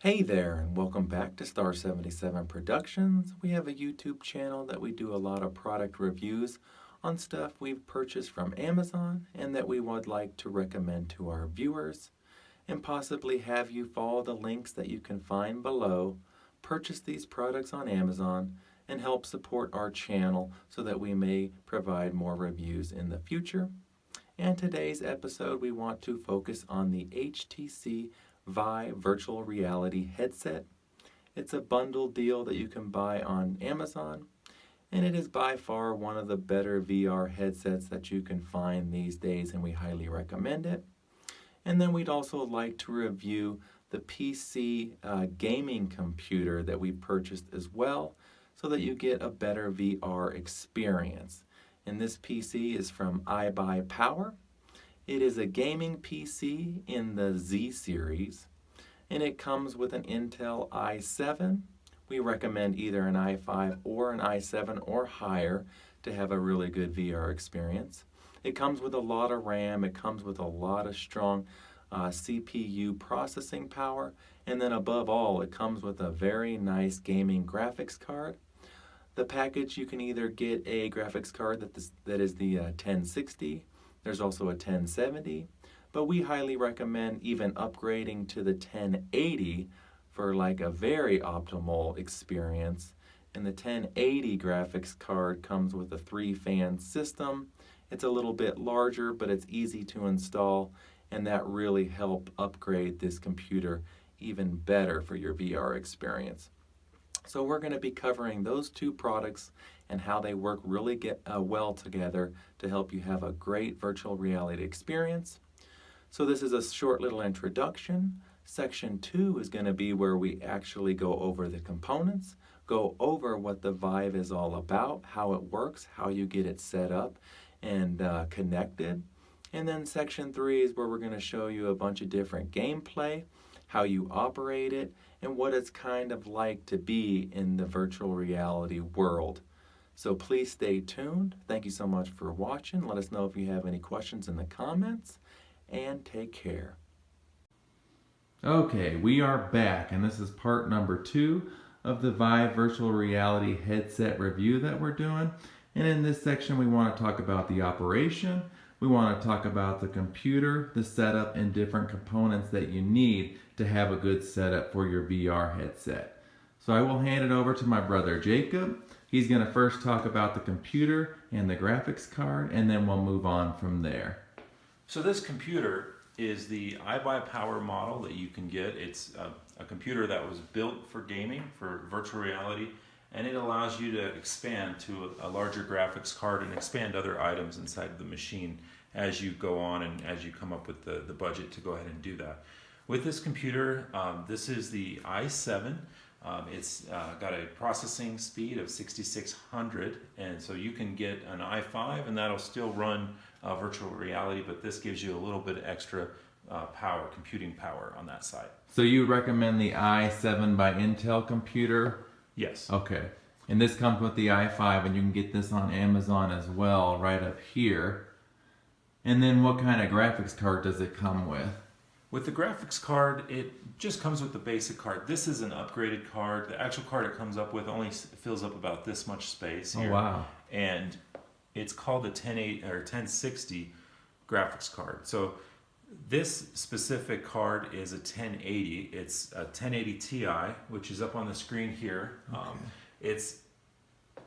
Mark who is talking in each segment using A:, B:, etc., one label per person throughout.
A: Hey there, and welcome back to Star 77 Productions. We have a YouTube channel that we do a lot of product reviews on stuff we've purchased from Amazon and that we would like to recommend to our viewers, and possibly have you follow the links that you can find below, purchase these products on Amazon, and help support our channel so that we may provide more reviews in the future. And today's episode, we want to focus on the HTC VIVE virtual reality headset. It's a bundle deal that you can buy on Amazon, and it is by far one of the better VR headsets that you can find these days, and we highly recommend it. And then we'd also like to review the PC gaming computer that we purchased as well, so that you get a better VR experience. And this PC is from iBuyPower. It is a gaming PC in the Z series, and it comes with an Intel i7. We recommend either an i5 or an i7 or higher to have a really good VR experience. It comes with a lot of RAM, it comes with a lot of strong CPU processing power, and then above all, it comes with a very nice gaming graphics card. The package, you can either get a graphics card that is the 1060. There's also a 1070, but we highly recommend even upgrading to the 1080 for like a very optimal experience. And the 1080 graphics card comes with a 3-fan system. It's a little bit larger, but it's easy to install, and that really helped upgrade this computer even better for your VR experience. So we're going to be covering those two products and how they work really well together to help you have a great virtual reality experience. So this is a short little introduction. Section 2 is going to be where we actually go over the components, go over what the Vive is all about, how it works, how you get it set up and connected. And then Section 3 is where we're going to show you a bunch of different gameplay, how you operate it, and what it's kind of like to be in the virtual reality world. So please stay tuned. Thank you so much for watching. Let us know if you have any questions in the comments, and take care. Okay, we are back, and this is part number 2 of the Vive virtual reality headset review that we're doing. And in this section, we want to talk about the operation. We want to talk about the computer, the setup, and different components that you need to have a good setup for your VR headset. So I will hand it over to my brother Jacob. He's going to first talk about the computer and the graphics card, and then we'll move on from there.
B: So this computer is the iBuyPower model that you can get. It's a computer that was built for gaming, for virtual reality, and it allows you to expand to a larger graphics card and expand other items inside the machine as you go on and as you come up with the budget to go ahead and do that. With this computer, this is the i7. It's got a processing speed of 6600, and so you can get an i5 and that'll still run virtual reality, but this gives you a little bit extra power, computing power on that side.
A: So you recommend the i7 by Intel computer?
B: Yes.
A: Okay. And this comes with the i5, and you can get this on Amazon as well, right up here. And then what kind of graphics card does it come with?
B: With the graphics card, it just comes with the basic card. This is an upgraded card. The actual card it comes up with only fills up about this much space here.
A: Oh, wow.
B: And it's called the 1080 or 1060 graphics card. So this specific card is a 1080. It's a 1080 Ti, which is up on the screen here.
A: Okay.
B: It's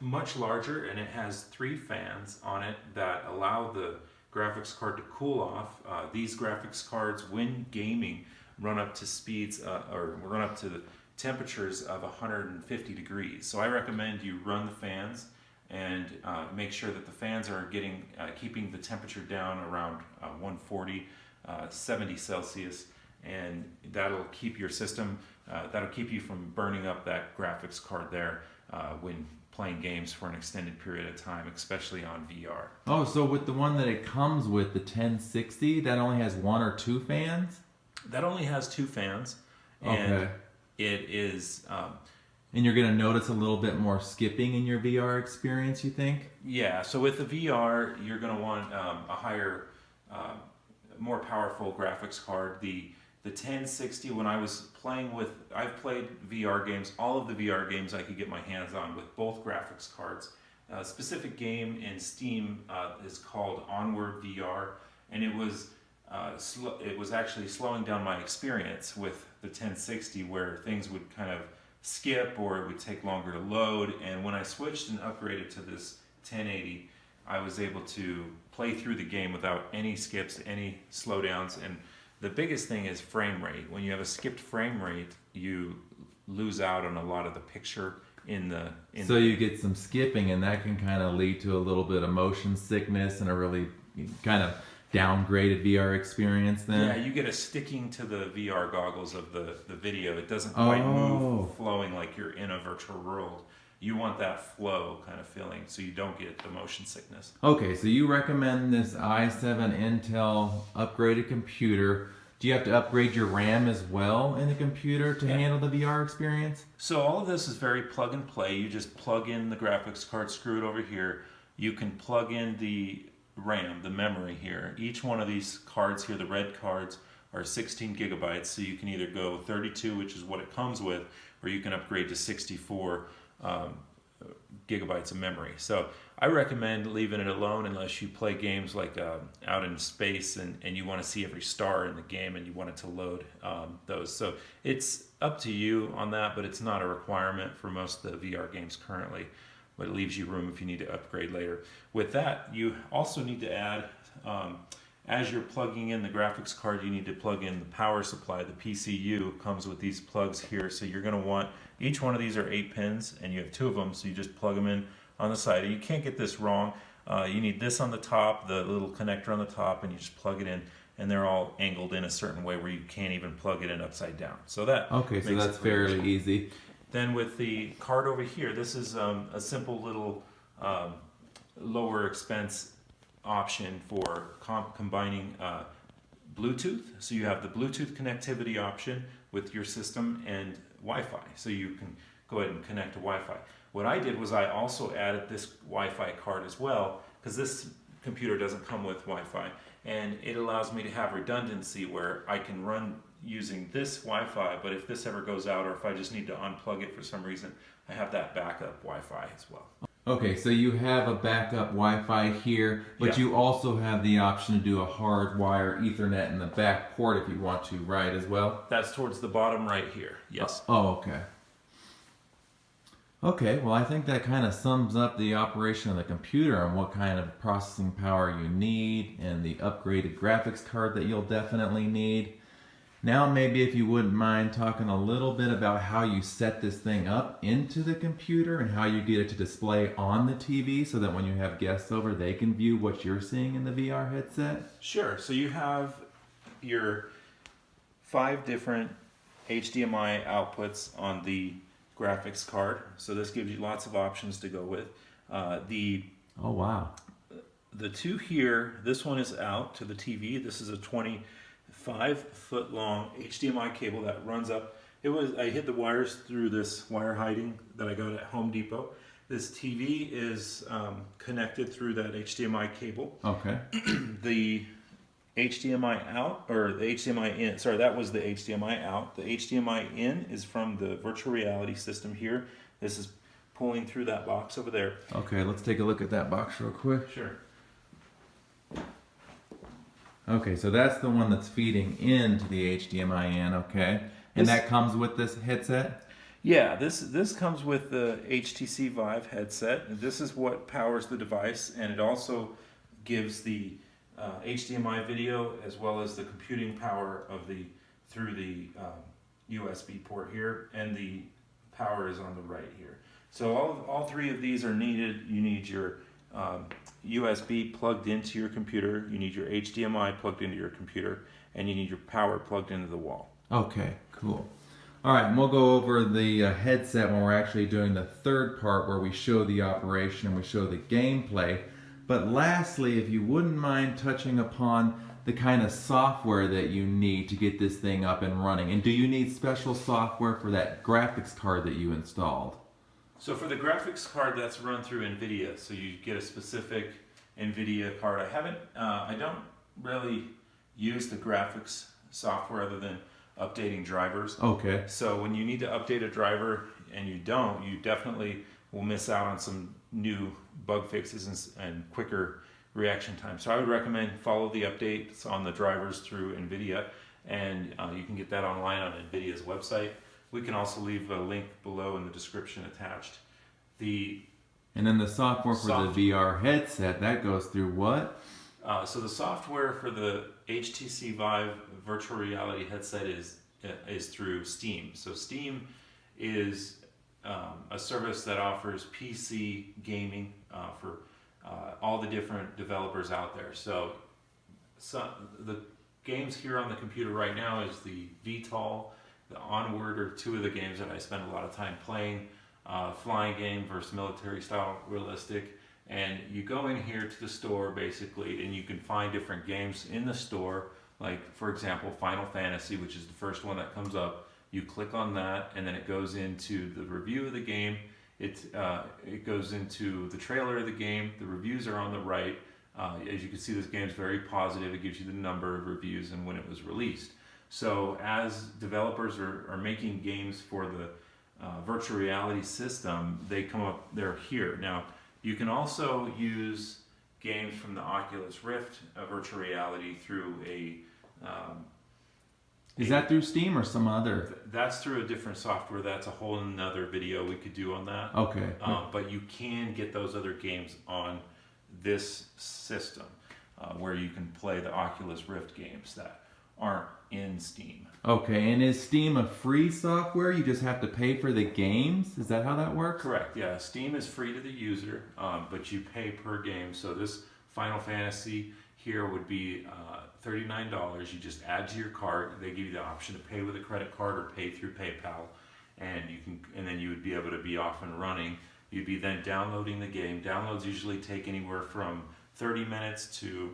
B: much larger, and it has 3 fans on it that allow the graphics card to cool off. These graphics cards, when gaming, run up to speeds or run up to the temperatures of 150 degrees. So I recommend you run the fans and make sure that the fans are keeping the temperature down around 140, 70 Celsius, and that'll keep your system, that'll keep you from burning up that graphics card there when playing games for an extended period of time, especially on VR.
A: Oh, so with the one that it comes with, the 1060, that only has 1 or 2 fans?
B: That only has 2 fans, and
A: okay.
B: It is...
A: and you're going to notice a little bit more skipping in your VR experience, you think?
B: Yeah, so with the VR, you're going to want a higher, more powerful graphics card. The The 1060, when I was playing with, I've played VR games, all of the VR games I could get my hands on with both graphics cards. A specific game in Steam is called Onward VR, and it was actually slowing down my experience with the 1060, where things would kind of skip or it would take longer to load. And when I switched and upgraded to this 1080, I was able to play through the game without any skips, any slowdowns. And the biggest thing is frame rate. When you have a skipped frame rate, you lose out on a lot of the picture in the...
A: So you get some skipping, and that can kind of lead to a little bit of motion sickness and a really kind of downgraded VR experience then?
B: Yeah, you get a sticking to the VR goggles of the video. It doesn't quite move flowing like you're in a virtual world. You want that flow kind of feeling so you don't get the motion sickness.
A: Okay, so you recommend this i7 Intel upgraded computer. Do you have to upgrade your RAM as well in the computer to handle the VR experience?
B: So all of this is very plug and play. You just plug in the graphics card, screw it over here. You can plug in the RAM, the memory here. Each one of these cards here, the red cards, are 16 gigabytes. So you can either go 32, which is what it comes with, or you can upgrade to 64 gigabytes of memory. So I recommend leaving it alone unless you play games like out in space and you want to see every star in the game and you want it to load those. So it's up to you on that, but it's not a requirement for most of the VR games currently, but it leaves you room if you need to upgrade later. With that, you also need to add, as you're plugging in the graphics card, you need to plug in the power supply. The PCU comes with these plugs here, so you're going to want, each one of these are 8 pins, and you have 2 of them, so you just plug them in on the side. And you can't get this wrong. You need this on the top, the little connector on the top, and you just plug it in, and they're all angled in a certain way where you can't even plug it in upside down. So that
A: so that's fairly easy.
B: Then with the card over here, this is a simple little lower expense option for combining Bluetooth. So you have the Bluetooth connectivity option with your system and Wi-Fi. So you can go ahead and connect to Wi-Fi. What I did was I also added this Wi-Fi card as well, because this computer doesn't come with Wi-Fi, and it allows me to have redundancy where I can run using this Wi-Fi, but if this ever goes out or if I just need to unplug it for some reason, I have that backup Wi-Fi as well.
A: Okay, so you have a backup Wi-Fi here, but you also have the option to do a hardwire Ethernet in the back port if you want to, right, as well?
B: That's towards the bottom right here, yes.
A: Okay. Okay, well I think that kind of sums up the operation of the computer and what kind of processing power you need and the upgraded graphics card that you'll definitely need. Now maybe if you wouldn't mind talking a little bit about how you set this thing up into the computer and how you get it to display on the TV so that when you have guests over they can view what you're seeing in the VR headset.
B: Sure, so you have your 5 different HDMI outputs on the graphics card, so this gives you lots of options to go with. The 2 here, this one is out to the TV. This is a 25-foot long HDMI cable that runs up. I hid the wires through this wire hiding that I got at Home Depot. This TV is connected through that HDMI cable.
A: Okay.
B: The HDMI out, or the HDMI in, sorry, that was the HDMI out. The HDMI in is from the virtual reality system here. This is pulling through that box over there.
A: Okay, let's take a look at that box real quick.
B: Sure.
A: Okay, so that's the one that's feeding into the HDMI in, okay. And that comes with this headset?
B: Yeah, this comes with the HTC VIVE headset. And this is what powers the device, and it also gives the HDMI video as well as the computing power of through the USB port here, and the power is on the right here. So all 3 of these are needed. You need your USB plugged into your computer, you need your HDMI plugged into your computer, and you need your power plugged into the wall.
A: Okay, cool. All right, and we'll go over the headset when we're actually doing the third part where we show the operation and we show the gameplay. But lastly, if you wouldn't mind touching upon the kind of software that you need to get this thing up and running. And do you need special software for that graphics card that you installed?
B: So for the graphics card, that's run through NVIDIA. So you get a specific NVIDIA card. I don't really use the graphics software other than updating drivers.
A: Okay.
B: So when you need to update a driver and you don't, you definitely will miss out on some new bug fixes and quicker reaction time. So I would recommend follow the updates on the drivers through NVIDIA, and you can get that online on NVIDIA's website. We can also leave a link below in the description attached.
A: And then the software for the VR headset, that goes through what?
B: So the software for the HTC VIVE virtual reality headset is through Steam. So Steam is a service that offers PC gaming for all the different developers out there. So the games here on the computer right now is the VTOL, the Onward are two of the games that I spend a lot of time playing. Flying game versus military style realistic. And you go in here to the store basically, and you can find different games in the store. Like for example, Final Fantasy, which is the first one that comes up. You click on that, and then it goes into the review of the game. It goes into the trailer of the game. The reviews are on the right. As you can see, this game is very positive. It gives you the number of reviews and when it was released. So as developers are making games for the virtual reality system, they're here. Now, you can also use games from the Oculus Rift virtual reality through
A: Is that through Steam or some other?
B: That's through a different software. That's a whole nother video we could do on that.
A: Okay.
B: But you can get those other games on this system where you can play the Oculus Rift games that aren't in Steam.
A: Okay, and is Steam a free software? You just have to pay for the games? Is that how that works?
B: Correct, yeah. Steam is free to the user, but you pay per game. So this Final Fantasy here would be $39. You just add to your cart. They give you the option to pay with a credit card or pay through PayPal, and then you would be able to be off and running. You'd be then downloading the game. Downloads usually take anywhere from 30 minutes to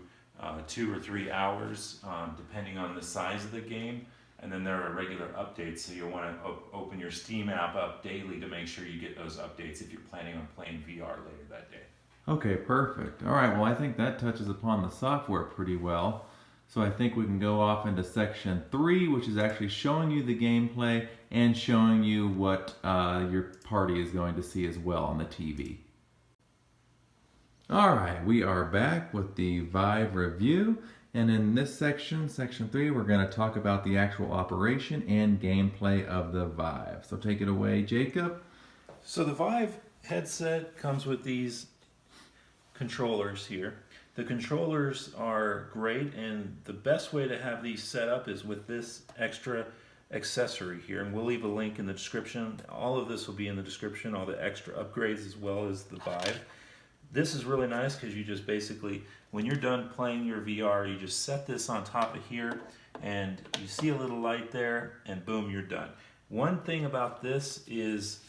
B: 2 or 3 hours, depending on the size of the game. And then there are regular updates, so you'll want to open your Steam app up daily to make sure you get those updates if you're planning on playing VR later that day.
A: Okay, perfect. All right, well, I think that touches upon the software pretty well. So I think we can go off into section 3, which is actually showing you the gameplay and showing you what your party is going to see as well on the TV. All right, we are back with the VIVE review. And in this section, section 3, we're going to talk about the actual operation and gameplay of the VIVE. So take it away, Jacob.
B: So the VIVE headset comes with these controllers here. The controllers are great, and the best way to have these set up is with this extra accessory here. And we'll leave a link in the description. All of this will be in the description, all the extra upgrades as well as the VIVE. This is really nice because you just basically, when you're done playing your VR, you just set this on top of here and you see a little light there and boom, you're done. One thing about this is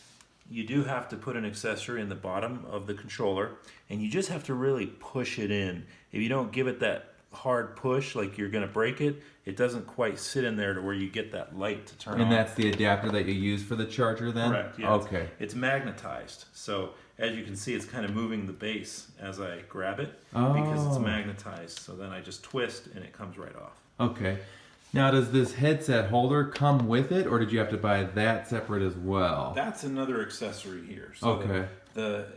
B: you do have to put an accessory in the bottom of the controller, and you just have to really push it in. If you don't give it that hard push, like you're going to break it, it doesn't quite sit in there to where you get that light to turn on.
A: And that's the adapter that you use for the charger then?
B: Correct, yeah.
A: Okay.
B: It's magnetized. So as you can see, it's kind of moving the base as I grab it
A: Oh.
B: because it's magnetized. So then I just twist and it comes right off.
A: Okay. Now, does this headset holder come with it, or did you have to buy that separate as well?
B: That's another accessory here. So
A: Okay.
B: the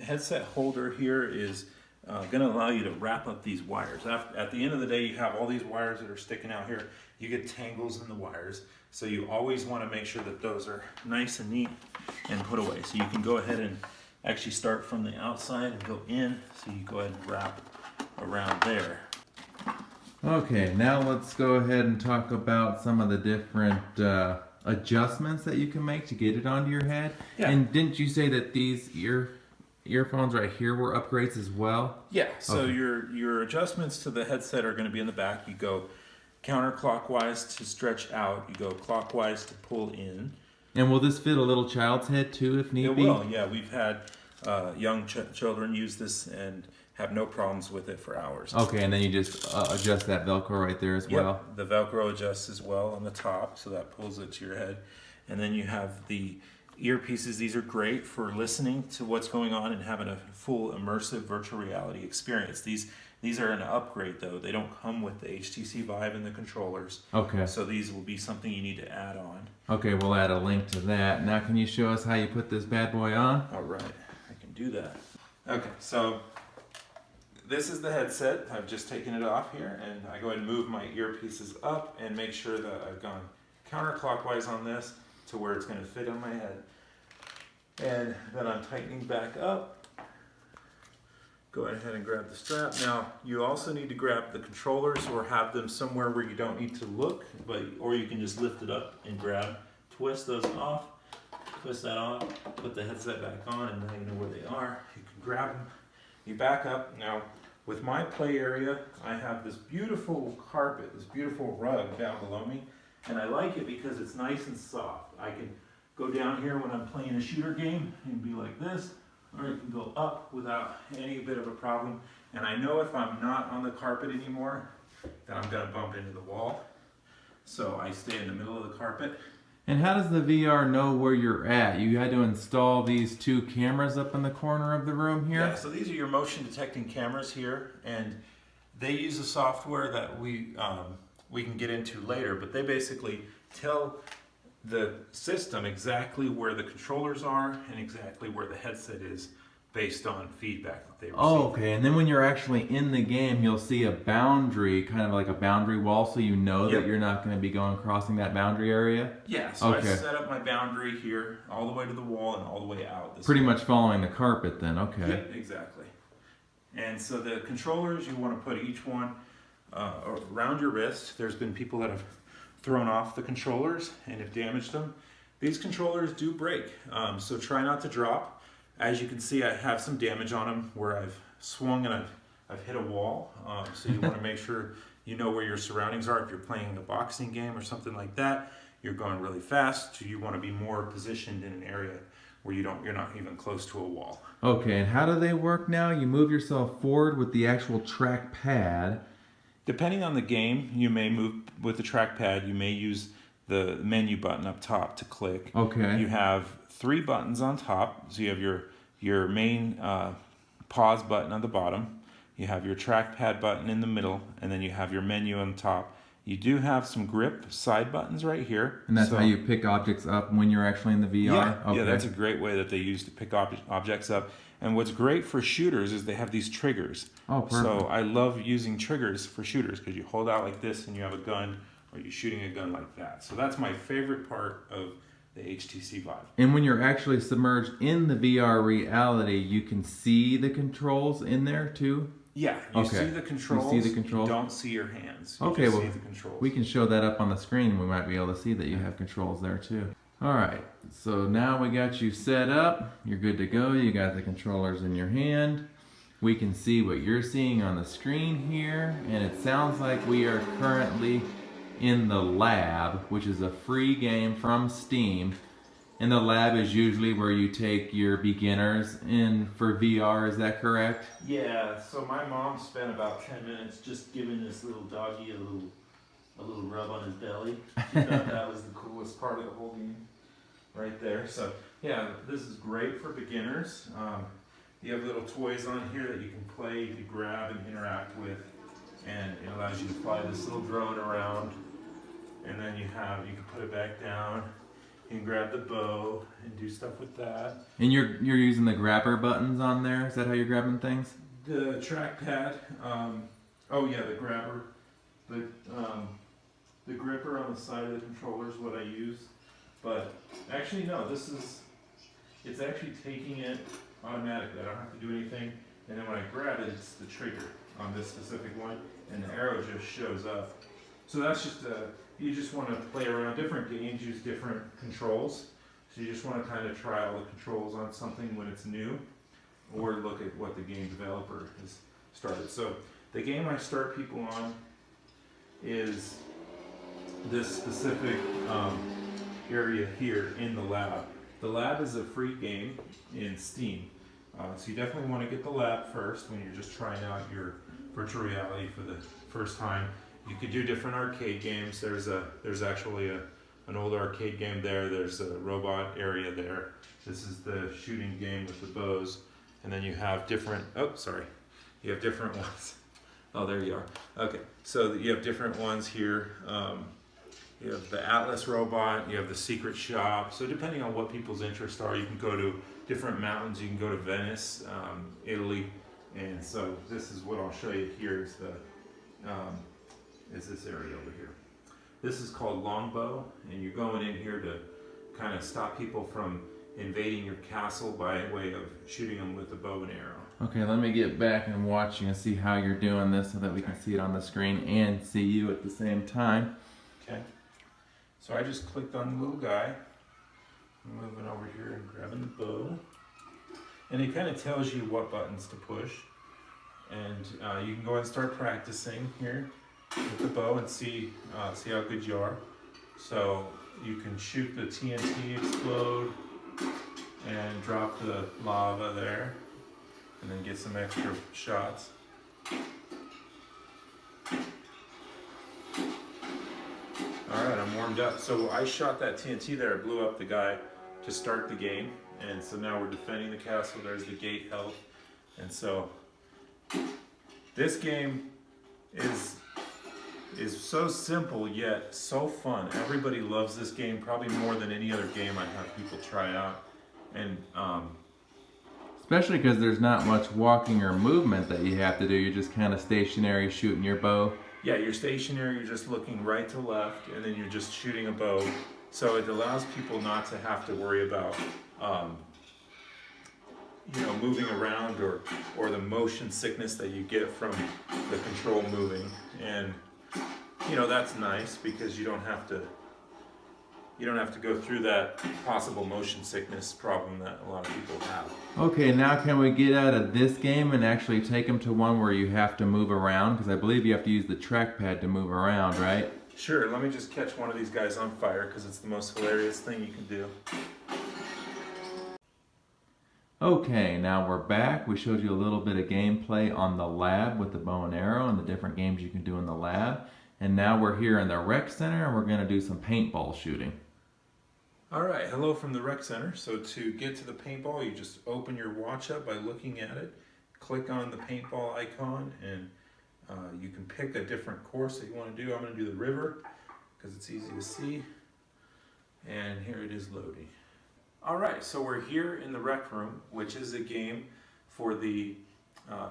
B: headset holder here is going to allow you to wrap up these wires. At the end of the day, you have all these wires that are sticking out here. You get tangles in the wires. So you always want to make sure that those are nice and neat and put away. So you can go ahead and actually start from the outside and go in. So you go ahead and wrap around there.
A: Okay, now let's go ahead and talk about some of the different adjustments that you can make to get it onto your head.
B: Yeah.
A: And didn't you say that these earphones right here were upgrades as well?
B: Yeah, so
A: Okay.
B: your adjustments to the headset are going to be in the back. You go counterclockwise to stretch out. You go clockwise to pull in.
A: And will this fit a little child's head too, if need
B: It
A: be?
B: will, yeah. We've had young children use this and have no problems with it for hours.
A: Okay, and then you just adjust that Velcro right there as well?
B: Yep, the Velcro adjusts as well on the top, so that pulls it to your head. And then you have the earpieces. These are great for listening to what's going on and having a full immersive virtual reality experience. These These are an upgrade though. They don't come with the HTC VIVE and the controllers.
A: Okay.
B: So these will be something you need to add on.
A: Okay, we'll add a link to that. Now can you show us how you put this bad boy on?
B: All right, I can do that. Okay, so this is the headset. I've just taken it off here, and I go ahead and move my earpieces up and make sure that I've gone counterclockwise on this to where it's going to fit on my head. And then I'm tightening back up. Go ahead and grab the strap. Now, you also need to grab the controllers or have them somewhere where you don't need to look, or you can just lift it up and grab, twist those off, twist that off, put the headset back on, and now you know where they are. You can grab them. You back up. Now, with my play area, I have this beautiful carpet, this beautiful rug down below me, and I like it because it's nice and soft. I can go down here when I'm playing a shooter game and be like this, or it can go up without any bit of a problem. And I know if I'm not on the carpet anymore, that I'm gonna bump into the wall. So I stay in the middle of the carpet.
A: And how does the VR know where you're at? You had to install these 2 cameras up in the corner of the room here?
B: Yeah, so these are your motion detecting cameras here, and they use a software that we can get into later, but they basically tell the system exactly where the controllers are and exactly where the headset is based on feedback that they receive.
A: Oh, okay. And then when you're actually in the game, you'll see a boundary, kind of like a boundary wall, so you know
B: Yep.
A: that you're not going to be crossing that boundary area?
B: Yeah, so
A: Okay.
B: I set up my boundary here all the way to the wall and all the way out. This
A: Pretty
B: way.
A: much following the carpet then, okay.
B: Yep, exactly. And so the controllers, you want to put each one around your wrist. There's been people that have thrown off the controllers and have damaged them. These controllers do break, so try not to drop. As you can see, I have some damage on them where I've swung and I've hit a wall. So you want to make sure you know where your surroundings are. If you're playing a boxing game or something like that, you're going really fast. So you want to be more positioned in an area where you're not even close to a wall.
A: Okay, and how do they work now? You move yourself forward with the actual trackpad.
B: Depending on the game, you may move with the trackpad. You may use the menu button up top to click.
A: Okay.
B: You have 3 buttons on top. So you have your main pause button on the bottom. You have your trackpad button in the middle, and then you have your menu on top. You do have some grip side buttons right here.
A: And that's how you pick objects up when you're actually in the VR?
B: Yeah,
A: Okay.
B: yeah, that's a great way that they use to pick objects up. And what's great for shooters is they have these triggers.
A: Oh, perfect.
B: So I love using triggers for shooters because you hold out like this and you have a gun, or you're shooting a gun like that. So that's my favorite part of the HTC VIVE.
A: And when you're actually submerged in the VR reality, you can see the controls in there too?
B: Yeah, you
A: Okay.
B: see the controls.
A: You see the controls?
B: You don't see your hands. You
A: Okay,
B: just
A: well,
B: see the controls.
A: we can show that up on the screen and we might be able to see that you have controls there too. Alright, so now we got you set up. You're good to go. You got the controllers in your hand. We can see what you're seeing on the screen here, and it sounds like we are currently in the lab, which is a free game from Steam. And the lab is usually where you take your beginners in for VR, is that correct?
B: Yeah, so my mom spent about 10 minutes just giving this little doggy a little rub on his belly. She thought that was the coolest part of the whole game right there. So yeah, this is great for beginners. You have little toys on here that you can play, you can grab and interact with, and it allows you to fly this little drone around. And then you can put it back down. You can grab the bow and do stuff with that.
A: And you're using the grabber buttons on there? Is that how you're grabbing things?
B: The trackpad, oh yeah, the grabber, the gripper on the side of the controller is what I use. But actually no, it's actually taking it automatically. I don't have to do anything. And then when I grab it, it's the trigger on this specific one, and the arrow just shows up. So that's just you just want to play around. Different games use different controls. So you just want to kind of try all the controls on something when it's new, or look at what the game developer has started. So the game I start people on is this specific area here in the lab. The lab is a free game in Steam. So you definitely want to get the lab first when you're just trying out your virtual reality for the first time. You could do different arcade games. There's actually an old arcade game there. There's a robot area there. This is the shooting game with the bows. And then you have different, you have different ones Oh, there you are. Okay, so you have different ones here. You have the Atlas robot, you have the secret shop. So depending on what people's interests are, you can go to different mountains. You can go to Venice, Italy, and so this is what I'll show you here is this area over here. This is called longbow, and you're going in here to kind of stop people from invading your castle by way of shooting them with a bow and arrow.
A: Okay, let me get back and watch you and see how you're doing this so that we can see it on the screen and see you at the same time.
B: Okay. So I just clicked on the little guy. I'm moving over here and grabbing the bow. And it kind of tells you what buttons to push. And you can go ahead and start practicing here with the bow and see how good you are. So you can shoot the TNT explode and drop the lava there, and then get some extra shots. Alright, I'm warmed up. So I shot that TNT there, it blew up the guy to start the game, and so now we're defending the castle. There's the gate health. And so this game is so simple yet so fun. Everybody loves this game, probably more than any other game I have people try out. And
A: especially because there's not much walking or movement that you have to do. You're just kind of stationary shooting your bow.
B: yeah, you're stationary, you're just looking right to left, and then you're just shooting a bow. So it allows people not to have to worry about moving around or the motion sickness that you get from the control moving. And that's nice because you don't have to go through that possible motion sickness problem that a lot of people have.
A: Okay, now can we get out of this game and actually take them to one where you have to move around? Because I believe you have to use the trackpad to move around, right?
B: Sure, let me just catch one of these guys on fire because it's the most hilarious thing you can do.
A: Okay, now we're back. We showed you a little bit of gameplay on the lab with the bow and arrow and the different games you can do in the lab. And now we're here in the rec center and we're going to do some paintball shooting.
B: Alright, hello from the rec center. So to get to the paintball, you just open your watch up by looking at it, click on the paintball icon, and you can pick a different course that you want to do. I'm going to do the river because it's easy to see. And here it is loading. Alright, so we're here in the rec room, which is a game for the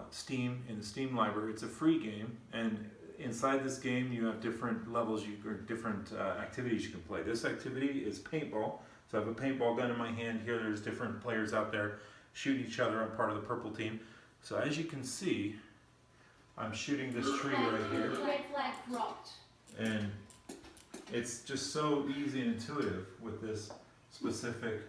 B: Steam, in the Steam library. It's a free game, and inside this game you have different levels or different activities you can play. This activity is paintball. So I have a paintball gun in my hand here. There's different players out there shooting each other. I'm part of the purple team. So as you can see, I'm shooting this tree right here.
C: Red flag dropped.
B: And it's just so easy and intuitive with this specific.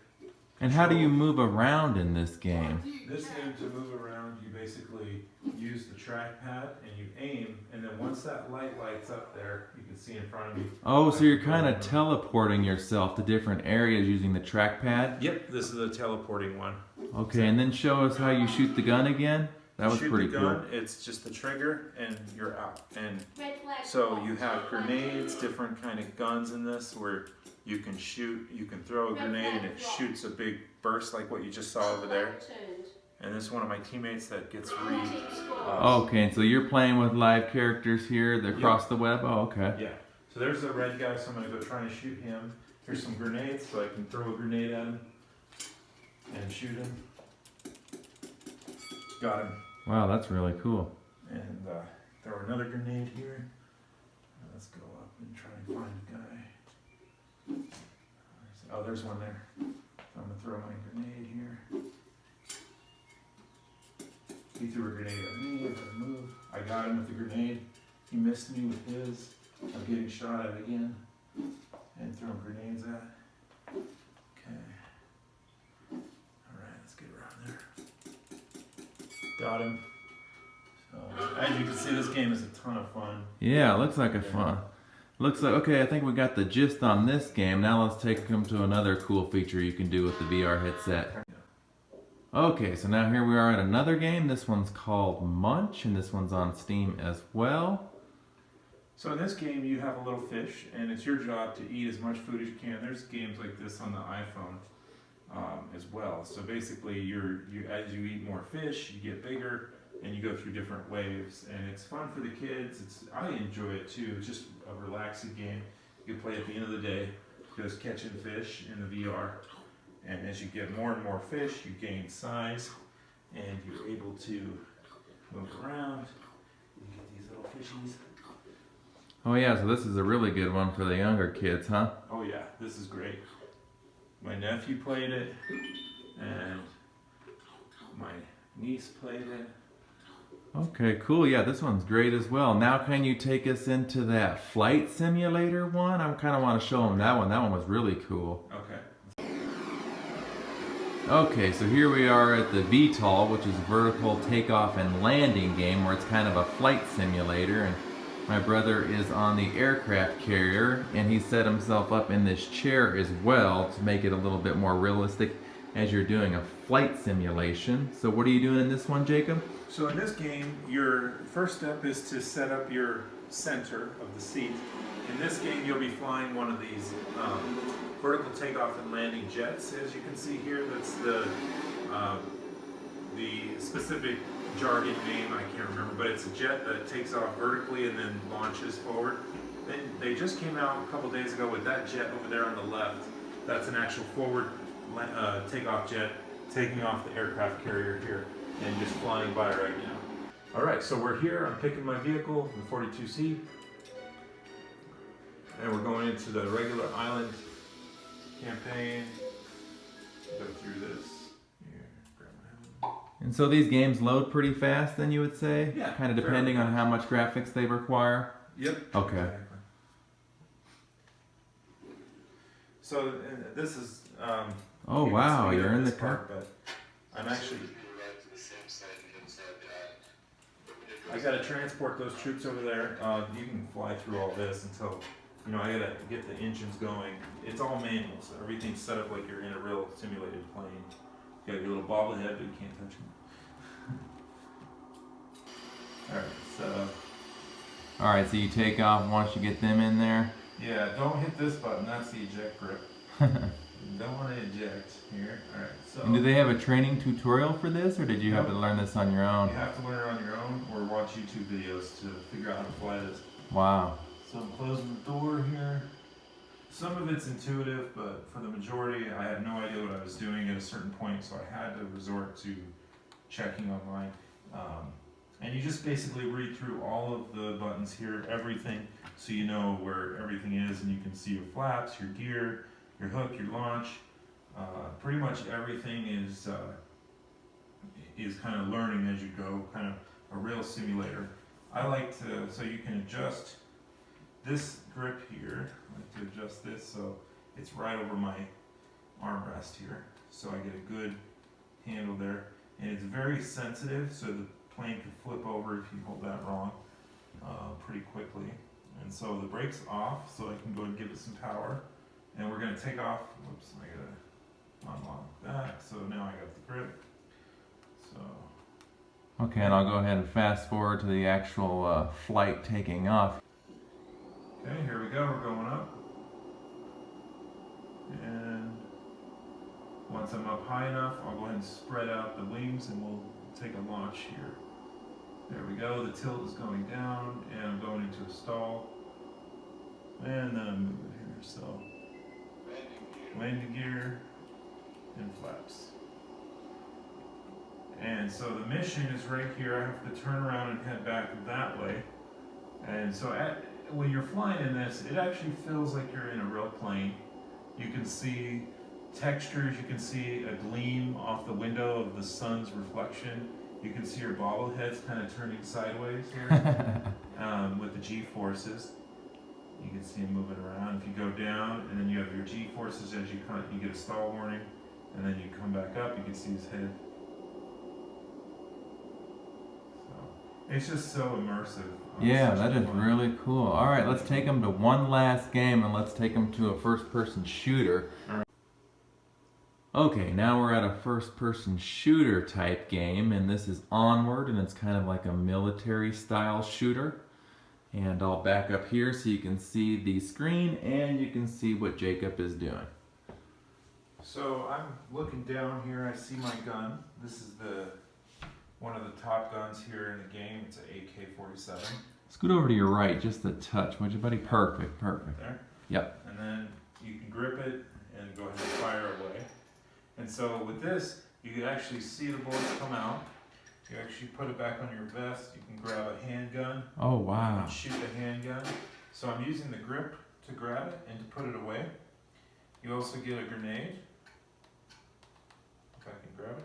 A: And how do you move around in this game?
B: This game, to move around, you basically use the trackpad and you aim, and then once that light lights up there, you can see in front of you.
A: Oh, so you're kind of teleporting yourself to different areas using the trackpad?
B: Yep, this is the teleporting one.
A: Okay, and then show us how you shoot the gun again? That was pretty cool.
B: Shoot the gun, it's just the trigger and you're out. And
C: Red flag
B: so
C: dropped.
B: you have grenades, different kind of guns in this where you can shoot, you can throw a grenade and it shoots a big burst like what you just saw over there.
C: Returned.
B: And this is one of my teammates that gets
C: Team scores.
A: Okay, and so you're playing with live characters here across the web? Oh, okay.
B: Yeah. So there's the red guy, so I'm going to go try and shoot him. Here's some grenades, so I can throw a grenade at him and shoot him. Got him.
A: Wow, that's really cool.
B: And throw another grenade here. Let's go up and try and find a guy. Oh, there's one there. I'm going to throw my grenade here. He threw a grenade at me. I gotta move. I got him with the grenade. He missed me with his. I'm getting shot at again. And throwing grenades at. Okay. Alright, let's get around there. Got him. So, as you can see, this game is a ton of fun.
A: Yeah, it looks like a fun. Looks like, okay, I think we got the gist on this game. Now let's take them to another cool feature you can do with the VR headset. Okay, so now here we are at another game. This one's called Munch, and this one's on Steam as well.
B: So in this game, you have a little fish, and it's your job to eat as much food as you can. There's games like this on the iPhone as well. So basically, as you eat more fish, you get bigger, and you go through different waves, and it's fun for the kids. I enjoy it too. It's just a relaxing game. You can play at the end of the day, just catching fish in the VR. And as you get more and more fish, you gain size, and you're able to move around. You get these little fishies.
A: Oh yeah, so this is a really good one for the younger kids, huh?
B: Oh yeah, this is great. My nephew played it, and my niece played it.
A: Okay, cool. Yeah, this one's great as well. Now can you take us into that flight simulator one? I kind of want to show them that one. That one was really cool.
B: Okay.
A: Okay, so here we are at the VTOL, which is vertical takeoff and landing game, where it's kind of a flight simulator. And my brother is on the aircraft carrier, and he set himself up in this chair as well to make it a little bit more realistic as you're doing a flight simulation. So what are you doing in this one, Jacob?
B: So in this game, your first step is to set up your center of the seat. In this game, you'll be flying one of these vertical takeoff and landing jets. As you can see here, that's the specific jargon name, I can't remember, but it's a jet that takes off vertically and then launches forward. They just came out a couple days ago with that jet over there on the left. That's an actual forward takeoff jet taking off the aircraft carrier here and just flying by right now. All right, so we're here. I'm picking my vehicle, the 42C, and we're going into the regular island campaign. Go through this. Here, grab my helmet.
A: And so these games load pretty fast, then you would say?
B: Yeah,
A: Kind of depending on how much graphics they require?
B: Yep.
A: Okay.
B: Exactly. So this is.
A: Oh
B: you can
A: wow,
B: speed
A: you're
B: up
A: in the
B: this
A: car.
B: part, but I'm actually. I gotta transport those troops over there. You can fly through all this until, I gotta get the engines going. It's all manual, so everything's set up like you're in a real simulated plane. You got your little bobblehead, but you can't touch them. Alright, so.
A: Alright, so you take off once you get them in there.
B: Yeah, don't hit this button, that's the eject grip. Don't want to eject here. Alright, so.
A: And do they have a training tutorial for this, or did you have to learn this on your own?
B: You have to learn it on your own or watch YouTube videos to figure out how to fly this.
A: Wow.
B: So I'm closing the door here. Some of it's intuitive, but for the majority, I had no idea what I was doing at a certain point, so I had to resort to checking online. And you just basically read through all of the buttons here, everything, so you know where everything is, and you can see your flaps, your gear, your hook, your launch. Pretty much everything is kind of learning as you go, kind of a real simulator. I like to, so you can adjust this grip here. I like to adjust this so it's right over my armrest here, so I get a good handle there. And it's very sensitive, so the plane can flip over if you hold that wrong pretty quickly. And so the brake's off, so I can go and give it some power. And we're going to take off. Whoops, I gotta unlock that. So now I got the grip. So.
A: Okay, and I'll go ahead and fast forward to the actual flight taking off.
B: Okay, here we go. We're going up. And once I'm up high enough, I'll go ahead and spread out the wings and we'll take a launch here. There we go. The tilt is going down and I'm going into a stall. And then I'm moving here. So. Landing gear and flaps. And so the mission is right here. I have to turn around and head back that way. And so when you're flying in this, it actually feels like you're in a real plane. You can see textures, you can see a gleam off the window of the sun's reflection. You can see your bobbleheads kind of turning sideways here with the G-forces. You can see them moving around. If you go down, and then you have your G-forces as you get a stall warning, and then you come back up, you can see his head. So it's just so immersive.
A: Yeah, that is really cool. All right, let's take them to one last game, and let's take them to a first-person shooter. Okay, now we're at a first-person shooter type game, and this is Onward, and it's kind of like a military-style shooter. And I'll back up here so you can see the screen and you can see what Jacob is doing.
B: So I'm looking down here, I see my gun. This is the one of the top guns here in the game. It's an AK-47.
A: Scoot over to your right, just a touch, would you, buddy? Perfect, perfect.
B: There.
A: Yep.
B: And then you can grip it and go ahead and fire away. And so with this, you can actually see the bullets come out. You actually put it back on your vest. You can grab a handgun
A: Oh, wow.
B: and shoot the handgun. So I'm using the grip to grab it and to put it away. You also get a grenade. If I can grab it.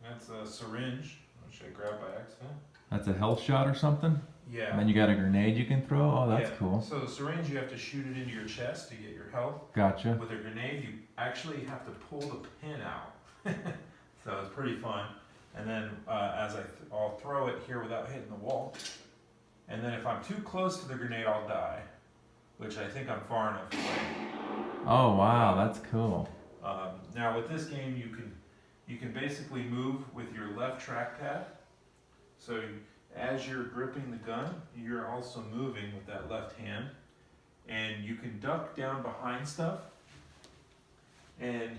B: That's a syringe, which I grabbed by accident.
A: That's a health shot or something?
B: Yeah.
A: And then you got a grenade you can throw? Oh, that's
B: Yeah.
A: cool.
B: So the syringe, you have to shoot it into your chest to get your health.
A: Gotcha.
B: With a grenade, you actually have to pull the pin out. So it's pretty fun. And then I'll throw it here without hitting the wall. And then if I'm too close to the grenade, I'll die, which I think I'm far enough away.
A: Oh, wow, that's cool.
B: Now with this game, you can basically move with your left trackpad. So as you're gripping the gun, you're also moving with that left hand. And you can duck down behind stuff. And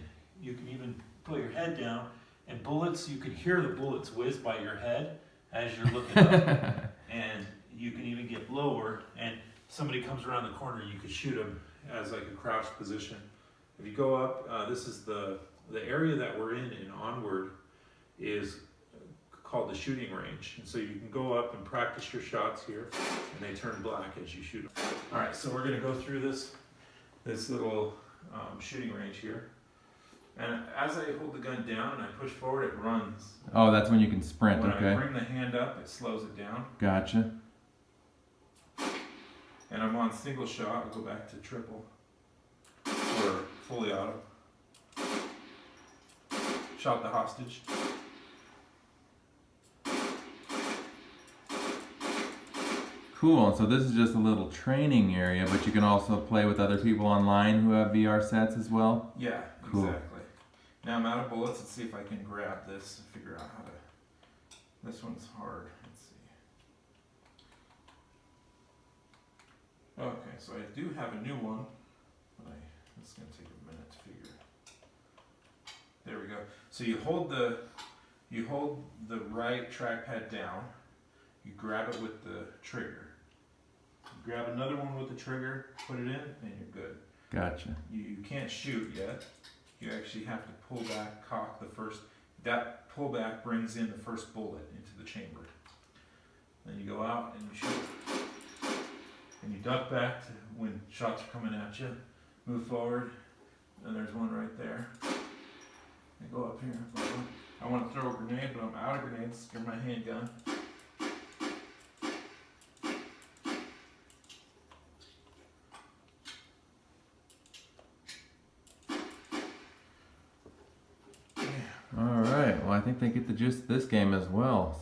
B: you can even put your head down. And bullets, you can hear the bullets whiz by your head as you're looking up. And you can even get lower. And somebody comes around the corner, you could shoot them as like a crouch position. If you go up, this is the area that we're in Onward is called the shooting range. And so you can go up and practice your shots here, and they turn black as you shoot them. All right, so we're gonna go through this little shooting range here. And as I hold the gun down and I push forward, it runs.
A: Oh, that's when you can sprint,
B: When I
A: okay.
B: bring the hand up, it slows it down.
A: Gotcha.
B: And I'm on single shot, I'll go back to triple. Or fully auto. Shot the hostage.
A: Cool. So this is just a little training area, but you can also play with other people online who have VR sets as well?
B: Yeah,
A: Cool.
B: exactly. Now I'm out of bullets. Let's see if I can grab this and figure out how to. This one's hard. Let's see. Okay, so I do have a new one, but it's gonna take a minute to figure. There we go. So you hold the right trackpad down. You grab it with the trigger. You grab another one with the trigger, put it in, and you're good.
A: Gotcha.
B: You can't shoot yet. You actually have to pull back, cock the first. That pullback brings in the first bullet into the chamber. Then you go out and you shoot. And you duck back to when shots are coming at you. Move forward. And there's one right there. I go up here. I want to throw a grenade, but I'm out of grenades. Get my handgun.
A: All right. Well, I think they get the gist of this game as well.